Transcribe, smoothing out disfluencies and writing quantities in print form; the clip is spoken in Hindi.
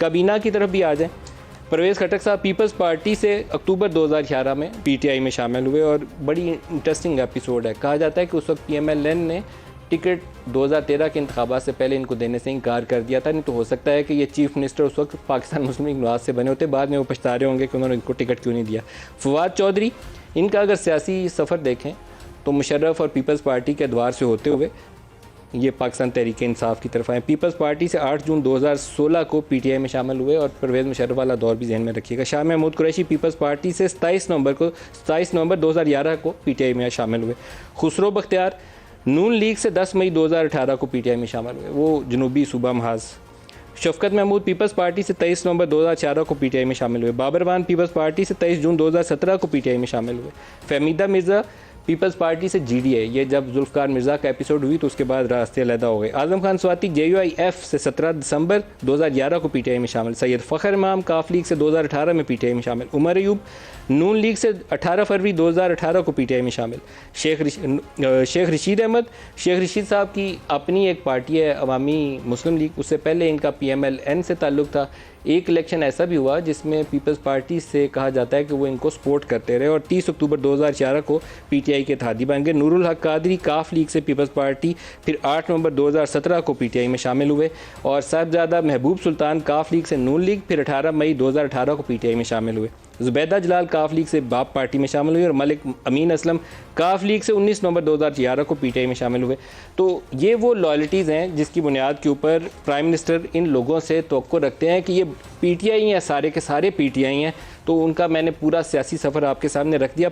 काबीना की तरफ भी आ जाएँ। परवेज़ खट्टक साहब पीपल्स पार्टी से अक्टूबर 2011 में पीटीआई में शामिल हुए और बड़ी इंटरेस्टिंग एपिसोड है। कहा जाता है कि उस वक्त पीएमएलएन ने टिकट 2013 के इंतखाबात से पहले इनको देने से इनकार कर दिया था। नहीं तो हो सकता है कि ये चीफ मिनिस्टर उस वक्त पाकिस्तान मुस्लिम लीग नवाज से बने होते, बाद में वो पछता रहे होंगे कि उन्होंने इनको टिकट क्यों नहीं दिया। फवाद चौधरी, इनका अगर सियासी सफ़र देखें तो मुशर्रफ और पीपल्स पार्टी के द्वार से होते हुए ये पाकिस्तान तहरीक इंसाफ की तरफ आए। पीपल्स पार्टी से 8 जून 2016 को पीटीआई में शामिल हुए और परवेज़ मुशर्रफ वाला दौर भी जहन में रखिएगा। शाह महमूद कुरैशी पीपल्स पार्टी से 27 नवंबर 2011 को पीटीआई में शामिल हुए। खुसरो बख्तियार नून लीग से 10 मई 2018 को पीटीआई में शामिल हुए, वो जनूबी सूबा महाज। शफकत महमूद पीपल्स पार्टी से 23 नवंबर 2014 को पीटीआई में शामिल हुए। बाबर खान पीपल्स पार्टी से 23 जून 2017 को पीटीआई में शामिल हुए। फहमीदा मिर्ज़ा पीपल्स पार्टी से जीडीए, ये जब जुल्फ़कार मिर्ज़ा का एपिसोड हुई तो उसके बाद रास्ते अलहदा हो गए। आज़म खान स्वाति जेयूआईएफ से 17 दिसंबर 2011 को पीटीआई में शामिल। सैयद फ़खर इमाम काफ लीग से 2018 में पीटीआई में शामिल। उमर अयूब नून लीग से 18 फरवरी 2018 को पीटीआई में शामिल। शेख रशीद अहमद, शेख रशीद साहब की अपनी एक पार्टी है अवामी मुस्लिम लीग, उससे पहले इनका पीएमएलएन से ताल्लुक़ था। एक इलेक्शन ऐसा भी हुआ जिसमें पीपल्स पार्टी से कहा जाता है कि वो इनको सपोर्ट करते रहे और 30 अक्टूबर 2004 को पीटीआई के इत्तेहादी बन गए। नूरुल हक कादरी काफ लीग से पीपल्स पार्टी, फिर 8 नवंबर 2017 को पीटीआई में शामिल हुए और साहिबजादा महबूब सुल्तान काफ लीग से नून लीग, फिर 18 मई 2018 को पीटीआई में शामिल हुए। जुबैदा जलाल काफ लीग से बाप पार्टी में शामिल हुए और मलिक अमीन असलम काफ लीग से 19 नवंबर 2011 को पीटीआई में शामिल हुए। तो ये वो लॉयल्टीज़ हैं जिसकी बुनियाद के ऊपर प्राइम मिनिस्टर इन लोगों से तवक्को रखते हैं कि ये पीटीआई हैं, सारे के सारे पीटीआई हैं। तो उनका मैंने पूरा सियासी सफ़र आपके सामने रख दिया।